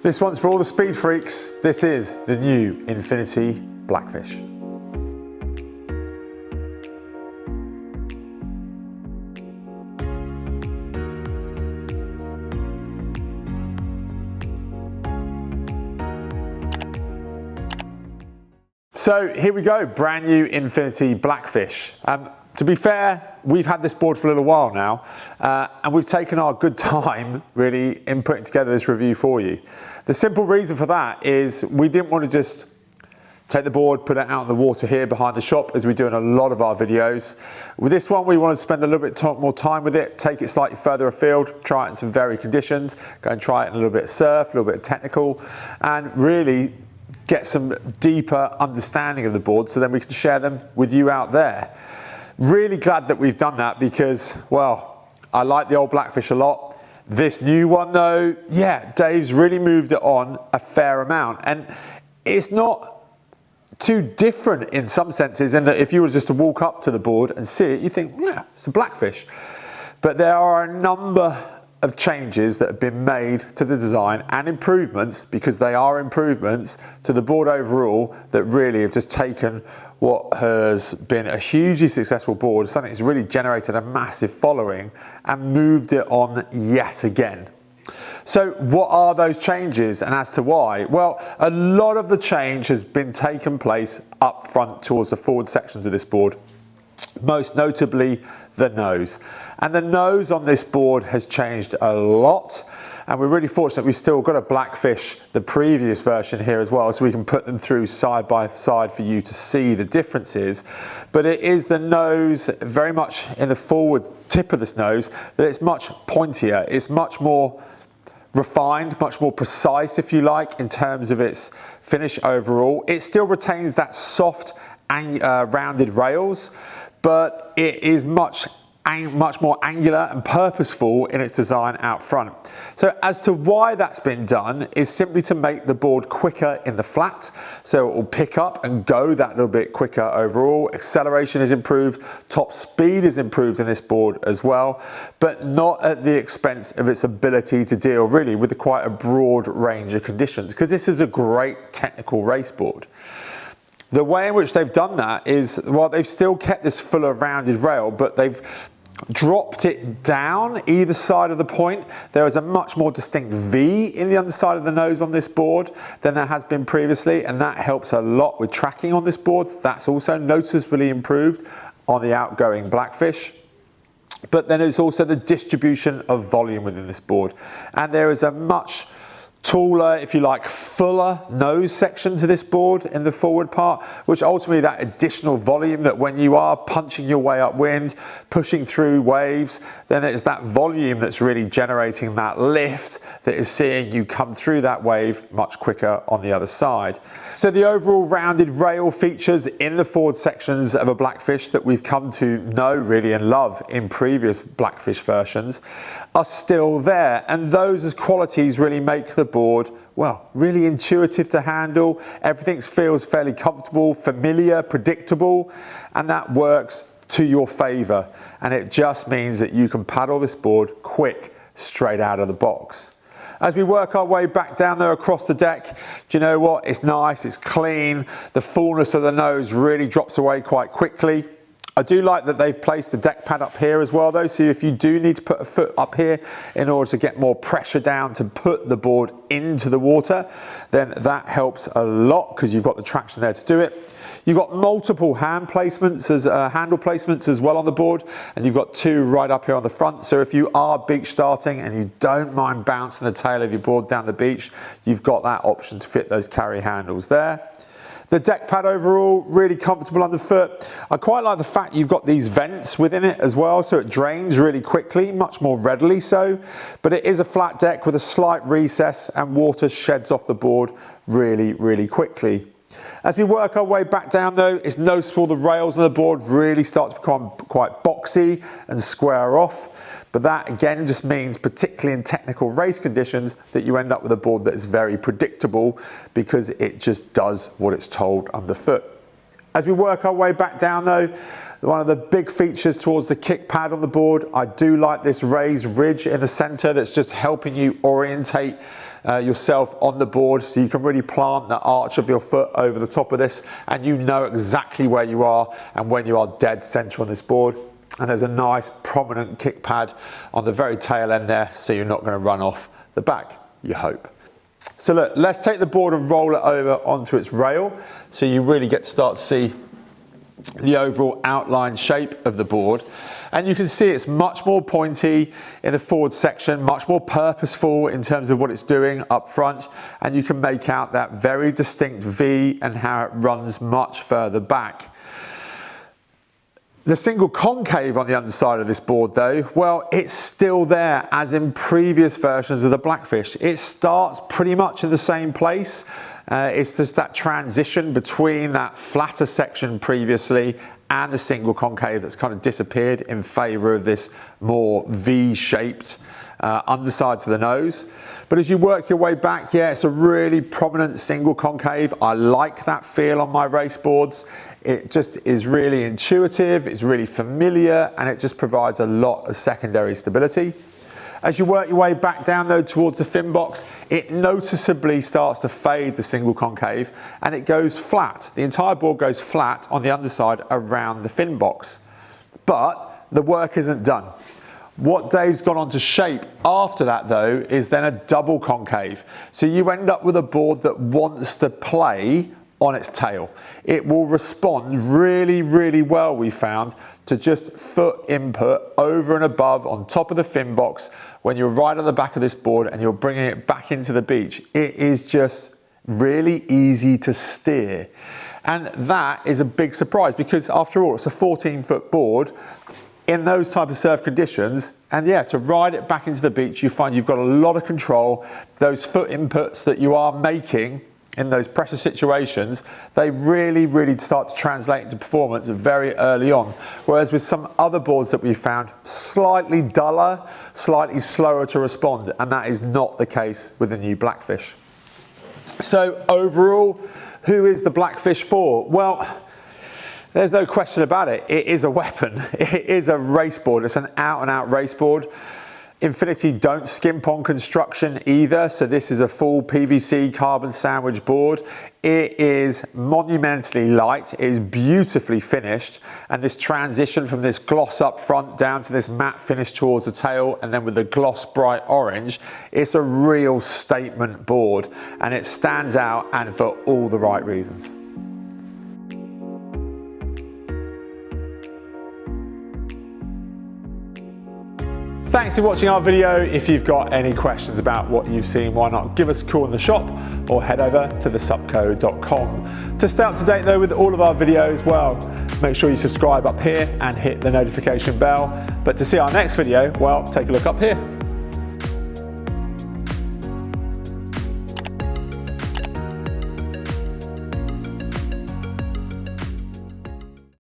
This one's for all the speed freaks. This is the new Infinity Blackfish. So here we go, brand new Infinity Blackfish. To be fair, we've had this board for a little while now, and we've taken our good time really in putting together this review for you. The simple reason for that is we didn't want to just take the board, put it out in the water here behind the shop as we do in a lot of our videos. With this one, we wanted to spend a little bit more time with it, take it slightly further afield, try it in some varied conditions, go and try it in a little bit of surf, a little bit of technical, and really get some deeper understanding of the board so then we can share them with you out there. Really glad that we've done that because, well, I like the old Blackfish a lot. This new one though, yeah, Dave's really moved it on a fair amount, and it's not too different in some senses in that if you were just to walk up to the board and see it, you think, yeah, it's a Blackfish. But there are a number of changes that have been made to the design and improvements, because they are improvements to the board overall, that really have just taken what has been a hugely successful board, something that's really generated a massive following, and moved it on yet again. So what are those changes and as to why? Well, a lot of the change has been taken place up front towards the forward sections of this board, most notably the nose. And the nose on this board has changed a lot, and we're really fortunate we've still got a Blackfish, the previous version, here as well, so we can put them through side by side for you to see the differences. But it is the nose, very much in the forward tip of this nose, that it's much pointier, it's much more refined, much more precise, if you like, in terms of its finish overall. It still retains that soft rounded rails, but it is much more angular and purposeful in its design out front. So as to why that's been done is simply to make the board quicker in the flat, so it will pick up and go that little bit quicker overall. Acceleration is improved, top speed is improved in this board as well, but not at the expense of its ability to deal really with quite a broad range of conditions, because this is a great technical race board. The way in which they've done that is, well, they've still kept this fuller rounded rail, but they've dropped it down either side of the point. There is a much more distinct V in the underside of the nose on this board than there has been previously, and that helps a lot with tracking on this board. That's also noticeably improved on the outgoing Blackfish. But then there's also the distribution of volume within this board, and there is a much taller, if you like, fuller nose section to this board in the forward part, which ultimately that additional volume that when you are punching your way upwind, pushing through waves, then it's that volume that's really generating that lift that is seeing you come through that wave much quicker on the other side. So the overall rounded rail features in the forward sections of a Blackfish that we've come to know really and love in previous Blackfish versions are still there, and those as qualities really make the board, well, really intuitive to handle. Everything feels fairly comfortable, familiar, predictable, and that works to your favor, and it just means that you can paddle this board quick straight out of the box. As we work our way back down there across the deck, do you know what? It's nice, it's clean, the fullness of the nose really drops away quite quickly. I do like that they've placed the deck pad up here as well though, so if you do need to put a foot up here in order to get more pressure down to put the board into the water, then that helps a lot because you've got the traction there to do it. You've got multiple handle placements as well on the board, and you've got two right up here on the front, so if you are beach starting and you don't mind bouncing the tail of your board down the beach, you've got that option to fit those carry handles there. The deck pad overall, really comfortable underfoot. I quite like the fact you've got these vents within it as well, so it drains really quickly, much more readily so. But it is a flat deck with a slight recess, and water sheds off the board really, really quickly. As we work our way back down though, it's noticeable the rails on the board really start to become quite boxy and square off. But that again just means, particularly in technical race conditions, that you end up with a board that is very predictable because it just does what it's told underfoot. As we work our way back down though, one of the big features towards the kick pad on the board, I do like this raised ridge in the center that's just helping you orientate yourself on the board, so you can really plant the arch of your foot over the top of this, and you know exactly where you are and when you are dead center on this board. And there's a nice prominent kick pad on the very tail end there, so you're not going to run off the back, you hope. So look, let's take the board and roll it over onto its rail, so you really get to start to see the overall outline shape of the board. And you can see it's much more pointy in the forward section, much more purposeful in terms of what it's doing up front, and you can make out that very distinct V and how it runs much further back. The single concave on the underside of this board though, well, it's still there as in previous versions of the Blackfish. It starts pretty much in the same place. It's just that transition between that flatter section previously and the single concave that's kind of disappeared in favour of this more V-shaped underside to the nose. But as you work your way back, yeah, it's a really prominent single concave. I like that feel on my race boards. It just is really intuitive, it's really familiar, and it just provides a lot of secondary stability. As you work your way back down though towards the fin box, it noticeably starts to fade the single concave and it goes flat. The entire board goes flat on the underside around the fin box. But the work isn't done. What Dave's gone on to shape after that though is then a double concave. So you end up with a board that wants to play on its tail. It will respond really, really well, we found, to just foot input over and above on top of the fin box when you're right on the back of this board and you're bringing it back into the beach. It is just really easy to steer. And that is a big surprise because after all, it's a 14-foot board in those type of surf conditions, and yeah, to ride it back into the beach, you find you've got a lot of control. Those foot inputs that you are making in those pressure situations, they really, really start to translate into performance very early on. Whereas with some other boards that we've found, slightly duller, slightly slower to respond, and that is not the case with the new Blackfish. So overall, who is the Blackfish for? Well, there's no question about it. It is a weapon. It is a race board. It's an out and out race board. Infinity don't skimp on construction either, so this is a full PVC carbon sandwich board. It is monumentally light, it is beautifully finished, and this transition from this gloss up front down to this matte finish towards the tail and then with the gloss bright orange, it's a real statement board and it stands out, and for all the right reasons. Thanks for watching our video. If you've got any questions about what you've seen, why not give us a call in the shop or head over to thesupco.com. To stay up to date though with all of our videos, well, make sure you subscribe up here and hit the notification bell. But to see our next video, well, take a look up here.